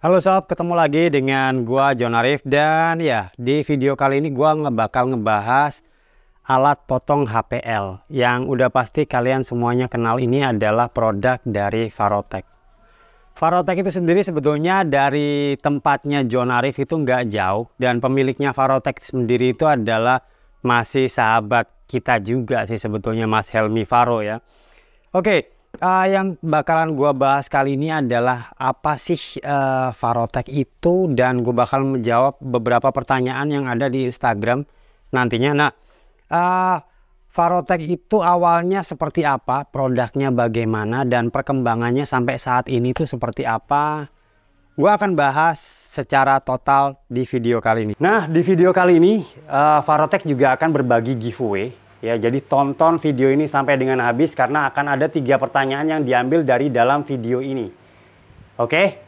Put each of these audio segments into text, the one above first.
Halo sob, ketemu lagi dengan gua John Arif dan ya di video kali ini gua bakal ngebahas alat potong HPL yang udah pasti kalian semuanya kenal. Ini adalah produk dari Farotech. Farotech itu sendiri sebetulnya dari tempatnya John Arif itu nggak jauh, dan pemiliknya Farotech sendiri itu adalah masih sahabat kita juga sih sebetulnya, Mas Helmi Faro ya. Oke. Yang bakalan gue bahas kali ini adalah apa sih Farotech itu, dan gue bakal menjawab beberapa pertanyaan yang ada di Instagram nantinya. Nah, Farotech itu awalnya seperti apa, produknya bagaimana, dan perkembangannya sampai saat ini tuh seperti apa. Gue akan bahas secara total di video kali ini. Nah, di video kali ini Farotech juga akan berbagi giveaway. Ya, jadi tonton video ini sampai dengan habis karena akan ada 3 pertanyaan yang diambil dari dalam video ini. Oke?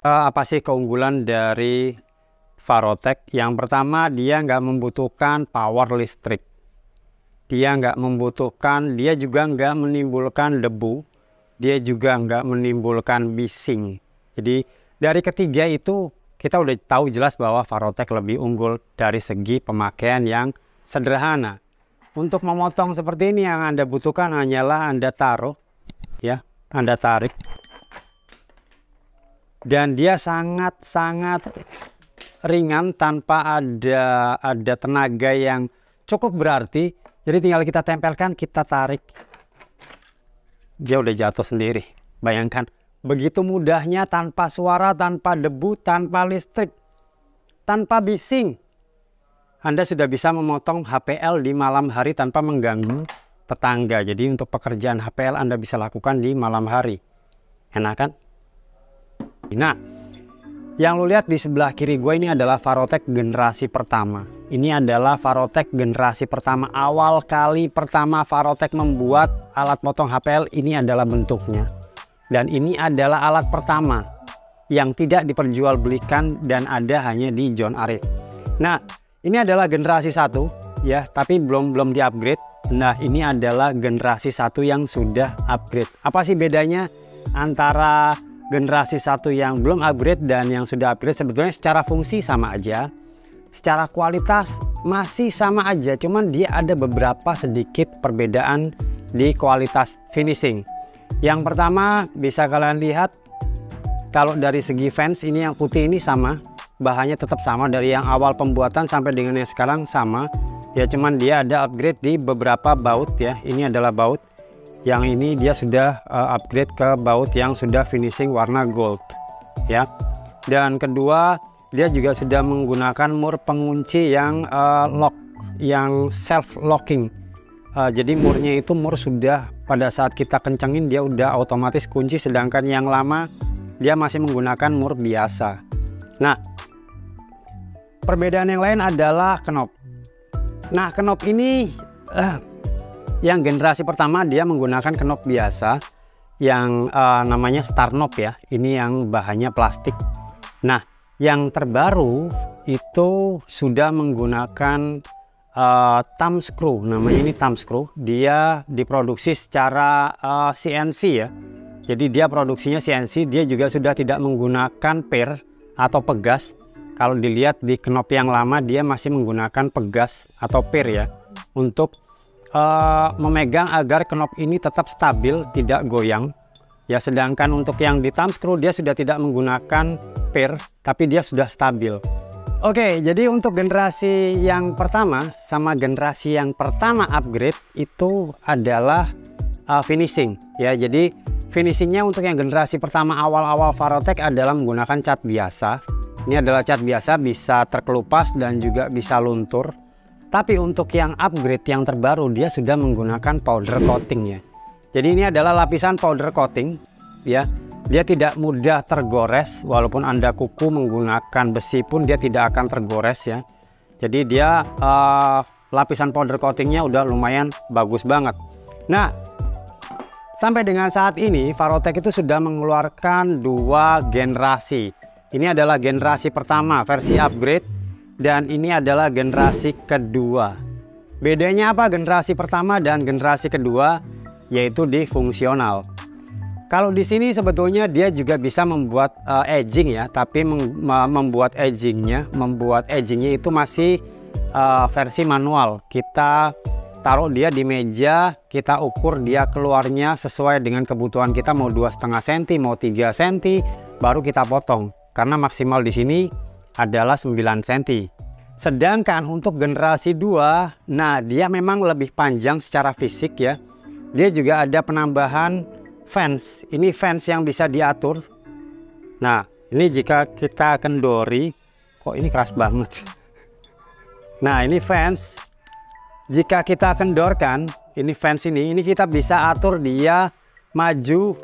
Apa sih keunggulan dari Farotech? Yang pertama, dia nggak membutuhkan power listrik. Dia juga nggak menimbulkan debu. Dia juga nggak menimbulkan bising. Jadi dari ketiga itu kita udah tahu jelas bahwa Farotech lebih unggul dari segi pemakaian yang sederhana. Untuk memotong seperti ini yang Anda butuhkan hanyalah Anda taruh, ya, Anda tarik. Dan dia sangat-sangat ringan tanpa ada tenaga yang cukup berarti. Jadi tinggal kita tempelkan, kita tarik, dia udah jatuh sendiri. Bayangkan begitu mudahnya, tanpa suara, tanpa debu, tanpa listrik, tanpa bising. Anda sudah bisa memotong HPL di malam hari tanpa mengganggu tetangga. Jadi untuk pekerjaan HPL Anda bisa lakukan di malam hari. Enak kan? Nah, yang lo lihat di sebelah kiri gue ini adalah Farotech generasi pertama. Ini adalah Farotech generasi pertama. Awal kali pertama Farotech membuat alat potong HPL, ini adalah bentuknya. Dan ini adalah alat pertama yang tidak diperjualbelikan dan ada hanya di John Arif. Nah, ini adalah generasi 1 ya, tapi belum di-upgrade. Nah, ini adalah generasi 1 yang sudah upgrade. Apa sih bedanya antara generasi 1 yang belum upgrade dan yang sudah upgrade? Sebetulnya secara fungsi sama aja, secara kualitas masih sama aja, cuman dia ada beberapa sedikit perbedaan di kualitas finishing. Yang pertama bisa kalian lihat, kalau dari segi fans ini yang putih ini sama, bahannya tetap sama dari yang awal pembuatan sampai dengan yang sekarang sama ya, cuman dia ada upgrade di beberapa baut ya. Ini adalah baut. Yang ini dia sudah upgrade ke baut yang sudah finishing warna gold ya. Dan kedua, dia juga sudah menggunakan mur pengunci yang lock, yang self locking. Jadi murnya itu sudah pada saat kita kencengin dia udah otomatis kunci, sedangkan yang lama dia masih menggunakan mur biasa. Nah, perbedaan yang lain adalah knob. Nah, knob ini yang generasi pertama dia menggunakan knob biasa yang namanya star knob ya. Ini yang bahannya plastik. Nah, yang terbaru itu sudah menggunakan thumb screw. Namanya ini thumb screw. Dia diproduksi secara CNC ya. Jadi dia produksinya CNC. Dia juga sudah tidak menggunakan per atau pegas. Kalau dilihat di knob yang lama dia masih menggunakan pegas atau per ya, untuk memegang agar knob ini tetap stabil, tidak goyang ya. Sedangkan untuk yang di thumb screw dia sudah tidak menggunakan per, tapi dia sudah stabil. Oke, jadi untuk generasi yang pertama sama generasi yang pertama upgrade itu adalah finishing ya. Jadi finishingnya untuk yang generasi pertama awal-awal Farotech adalah menggunakan cat biasa. Ini adalah cat biasa, bisa terkelupas dan juga bisa luntur. Tapi untuk yang upgrade yang terbaru dia sudah menggunakan powder coating ya. Jadi ini adalah lapisan powder coating ya. dia tidak mudah tergores, walaupun Anda kuku menggunakan besi pun dia tidak akan tergores ya. Jadi dia lapisan powder coatingnya udah lumayan bagus banget. Nah, sampai dengan saat ini Varrotek itu sudah mengeluarkan 2 generasi. Ini adalah generasi pertama versi upgrade, dan ini adalah generasi kedua. Bedanya apa generasi pertama dan generasi kedua? Yaitu di fungsional. Kalau di sini sebetulnya dia juga bisa membuat edging ya, tapi membuat edgingnya itu masih versi manual. Kita taruh dia di meja, kita ukur dia keluarnya sesuai dengan kebutuhan kita, mau 2,5 cm, mau 3 cm, baru kita potong. Karena maksimal di sini adalah 9 cm. Sedangkan untuk generasi 2, nah dia memang lebih panjang secara fisik ya. Dia juga ada penambahan fans. Ini fans yang bisa diatur. Nah, ini jika kita kendori, kok ini keras banget. Nah, ini fans. Jika kita kendorkan, ini fans ini kita bisa atur dia maju,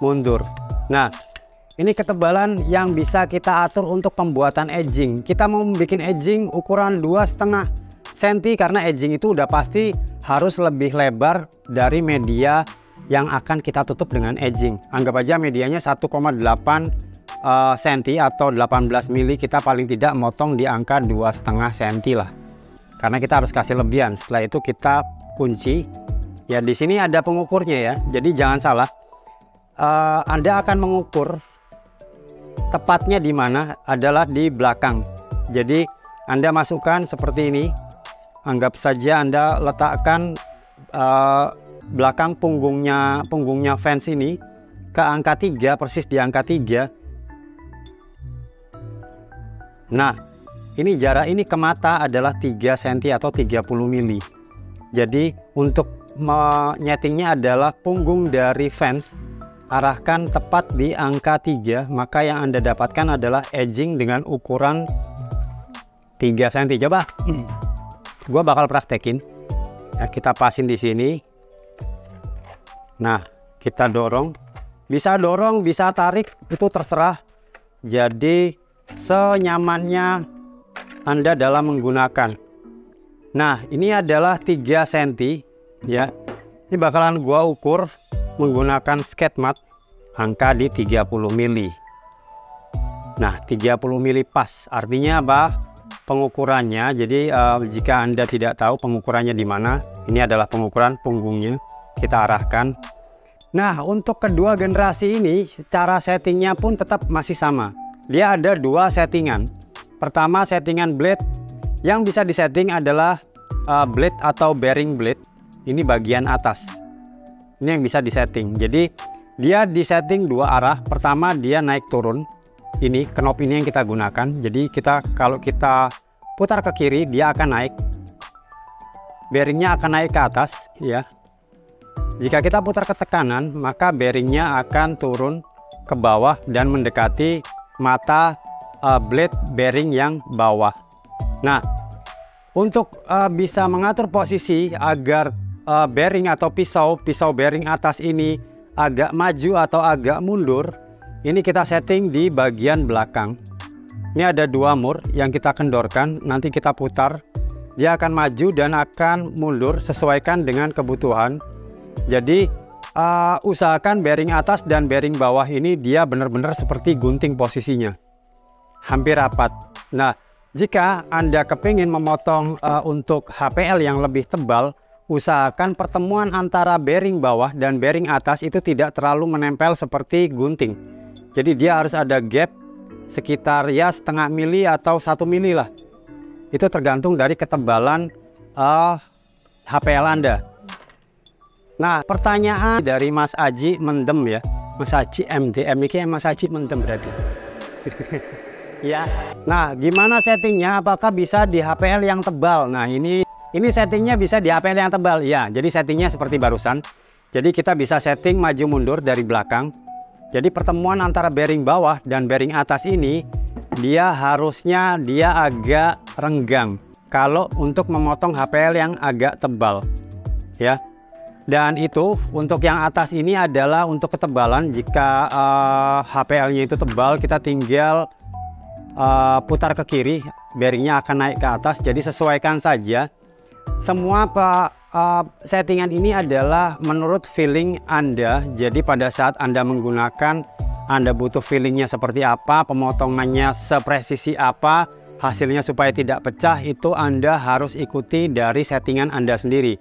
mundur. Nah, ini ketebalan yang bisa kita atur untuk pembuatan edging. Kita mau bikin edging ukuran 2,5 cm karena edging itu udah pasti harus lebih lebar dari media yang akan kita tutup dengan edging. Anggap aja medianya 1,8 cm atau 18 mili, kita paling tidak motong di angka 2,5 cm lah. Karena kita harus kasih lebihan. Setelah itu kita kunci. Ya di sini ada pengukurnya ya. Jadi jangan salah. Anda akan mengukur tepatnya di mana adalah di belakang. Jadi Anda masukkan seperti ini. Anggap saja Anda letakkan belakang punggungnya fans ini ke angka 3, persis di angka 3. Nah, ini jarak ini ke mata adalah 3 cm atau 30 mili. Jadi untuk menyetingnya adalah punggung dari fans arahkan tepat di angka 3, maka yang Anda dapatkan adalah edging dengan ukuran 3 cm. Coba. Gua bakal praktekin ya, kita pasin di sini. Nah, kita dorong, bisa tarik, itu terserah. Jadi senyamannya Anda dalam menggunakan. Nah, ini adalah 3 cm ya. Ini bakalan gua ukur menggunakan skate mat angka di 30 mili. Nah, 30 mili pas. Artinya apa? Pengukurannya, jadi jika Anda tidak tahu pengukurannya di mana, ini adalah pengukuran punggungnya, kita arahkan. Nah, untuk kedua generasi ini, cara settingnya pun tetap masih sama. Dia ada 2 settingan. Pertama, settingan blade. Yang bisa disetting adalah blade atau bearing blade. Ini bagian atas. Ini yang bisa disetting. Jadi, dia disetting 2 arah. Pertama, dia naik turun. Ini knob ini yang kita gunakan. Jadi kalau kita putar ke kiri, dia akan naik, bearingnya akan naik ke atas ya. Jika kita putar ke kanan, maka bearingnya akan turun ke bawah dan mendekati mata blade bearing yang bawah. Nah, untuk bisa mengatur posisi agar bearing atau pisau bearing atas ini agak maju atau agak mundur, ini kita setting di bagian belakang. Ini ada 2 mur yang kita kendorkan, nanti kita putar. Dia akan maju dan akan mundur sesuaikan dengan kebutuhan. Jadi usahakan bearing atas dan bearing bawah ini dia benar-benar seperti gunting posisinya. Hampir rapat. Nah, jika Anda kepingin memotong untuk HPL yang lebih tebal, usahakan pertemuan antara bearing bawah dan bearing atas itu tidak terlalu menempel seperti gunting. Jadi dia harus ada gap sekitar ya setengah mili atau 1 mili lah. Itu tergantung dari ketebalan HPL Anda. Nah, pertanyaan dari Mas Aji Mendem ya. Mas Aji MDM ini Mas Aji Mendem berarti. Ya. Nah, gimana settingnya? Apakah bisa di HPL yang tebal? Nah, ini settingnya bisa di HPL yang tebal. Ya, jadi settingnya seperti barusan. Jadi kita bisa setting maju mundur dari belakang. Jadi pertemuan antara bearing bawah dan bearing atas ini dia harusnya agak renggang kalau untuk memotong HPL yang agak tebal ya. Dan itu untuk yang atas ini adalah untuk ketebalan. Jika HPL-nya itu tebal, kita tinggal putar ke kiri, bearingnya akan naik ke atas. Jadi sesuaikan saja. Semua settingan ini adalah menurut feeling Anda. Jadi pada saat Anda menggunakan, Anda butuh feelingnya seperti apa, pemotongannya sepresisi apa, hasilnya supaya tidak pecah, itu Anda harus ikuti dari settingan Anda sendiri.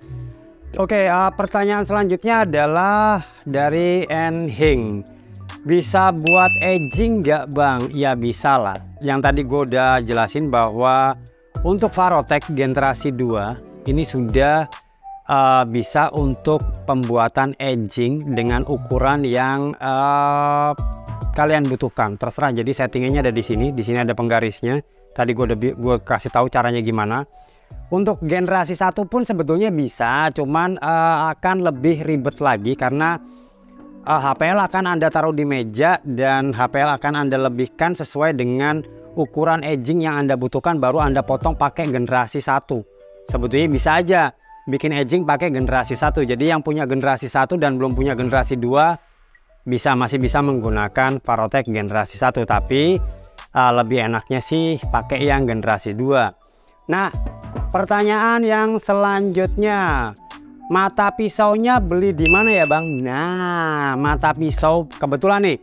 Oke, pertanyaan selanjutnya adalah dari Enhing. Bisa buat edging nggak Bang? Ya bisa lah. Yang tadi gue udah jelasin bahwa untuk Varotech generasi 2 ini sudah bisa untuk pembuatan edging dengan ukuran yang kalian butuhkan. Terserah, jadi settingannya ada di sini. Di sini ada penggarisnya. Tadi gue kasih tahu caranya gimana. Untuk generasi 1 pun sebetulnya bisa, cuman akan lebih ribet lagi karena HPL akan Anda taruh di meja dan HPL akan Anda lebihkan sesuai dengan ukuran edging yang Anda butuhkan, baru Anda potong pakai generasi 1. Sebetulnya bisa aja bikin edging pakai generasi 1. Jadi yang punya generasi 1 dan belum punya generasi 2 masih bisa menggunakan Varotech generasi 1, tapi lebih enaknya sih pakai yang generasi 2. Nah, pertanyaan yang selanjutnya, mata pisaunya beli di mana ya Bang? Nah, mata pisau kebetulan nih,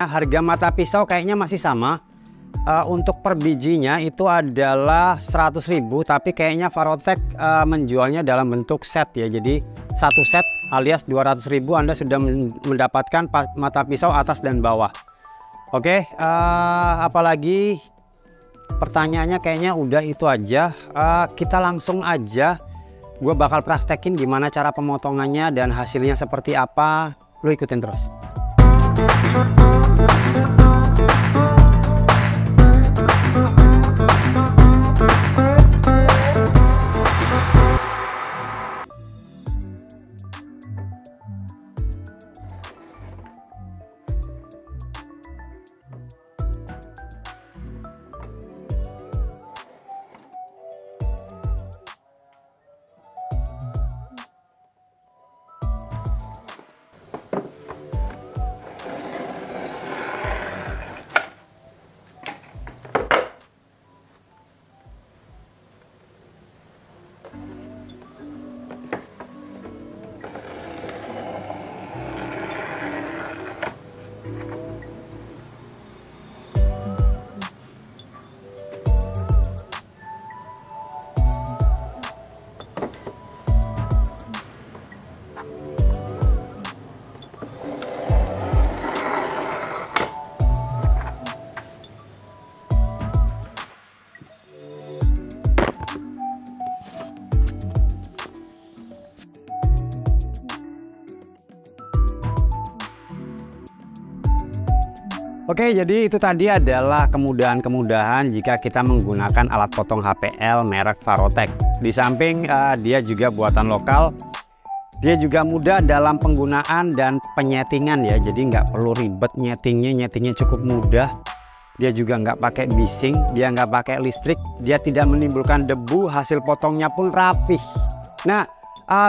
harga mata pisau kayaknya masih sama. Untuk per bijinya itu adalah 100.000, tapi kayaknya Varotech menjualnya dalam bentuk set ya. Jadi satu set alias 200.000 Anda sudah mendapatkan mata pisau atas dan bawah. Oke, apalagi pertanyaannya kayaknya udah itu aja. Kita langsung aja, gue bakal praktekin gimana cara pemotongannya dan hasilnya seperti apa. Lo ikutin terus. Oke, jadi itu tadi adalah kemudahan-kemudahan jika kita menggunakan alat potong HPL merek Varotech. Di samping dia juga buatan lokal, dia juga mudah dalam penggunaan dan penyetingan ya. Jadi nggak perlu ribet nyetingnya cukup mudah. Dia juga nggak pakai bising, dia nggak pakai listrik, dia tidak menimbulkan debu, hasil potongnya pun rapih. Nah,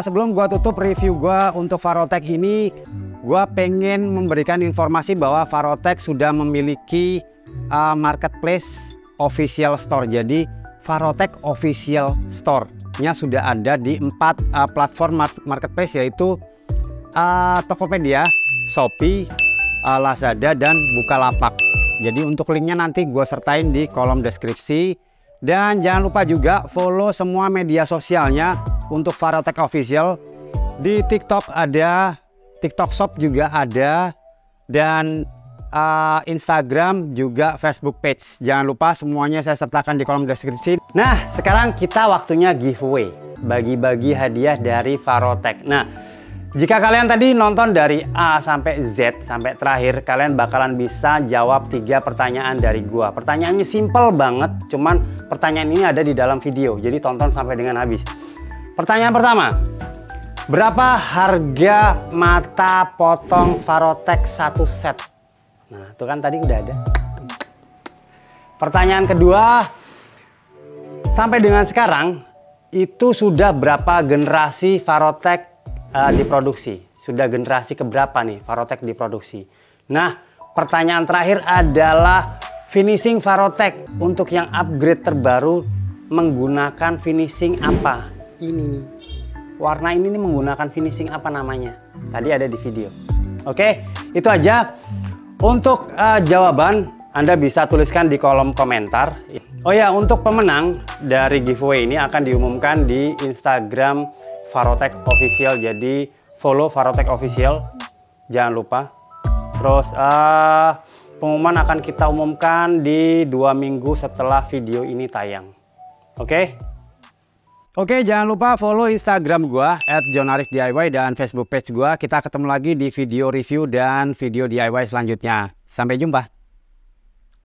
sebelum gua tutup review gua untuk Varotech ini, gua pengen memberikan informasi bahwa Varotech sudah memiliki marketplace official store. Jadi Varotech official store-nya sudah ada di 4 platform marketplace, yaitu Tokopedia, Shopee, Lazada, dan Bukalapak. Jadi untuk linknya nanti gue sertain di kolom deskripsi. Dan jangan lupa juga follow semua media sosialnya untuk Varotech official. Di TikTok ada, TikTok Shop juga ada, dan Instagram juga, Facebook page. Jangan lupa semuanya saya sertakan di kolom deskripsi. Nah, sekarang kita waktunya giveaway, bagi-bagi hadiah dari Varotech. Nah, jika kalian tadi nonton dari A sampai Z sampai terakhir, kalian bakalan bisa jawab 3 pertanyaan dari gua. Pertanyaannya simple banget, cuman pertanyaan ini ada di dalam video, jadi tonton sampai dengan habis. Pertanyaan pertama, berapa harga mata potong Varotech 1 set? Nah, itu kan tadi udah ada. Pertanyaan kedua, sampai dengan sekarang itu sudah berapa generasi Varotech diproduksi? Sudah generasi keberapa nih Varotech diproduksi? Nah, pertanyaan terakhir adalah finishing Varotech untuk yang upgrade terbaru menggunakan finishing apa? Ini nih. Warna ini nih menggunakan finishing apa namanya? Tadi ada di video. Oke, itu aja. Untuk jawaban Anda bisa tuliskan di kolom komentar. Oh ya, untuk pemenang dari giveaway ini akan diumumkan di Instagram Varotech Official. Jadi follow Varotech Official, jangan lupa. Terus pengumuman akan kita umumkan di 2 minggu setelah video ini tayang. Oke? Oke, jangan lupa follow Instagram gua @jonarifDIY dan Facebook page gua. Kita ketemu lagi di video review dan video DIY selanjutnya. Sampai jumpa.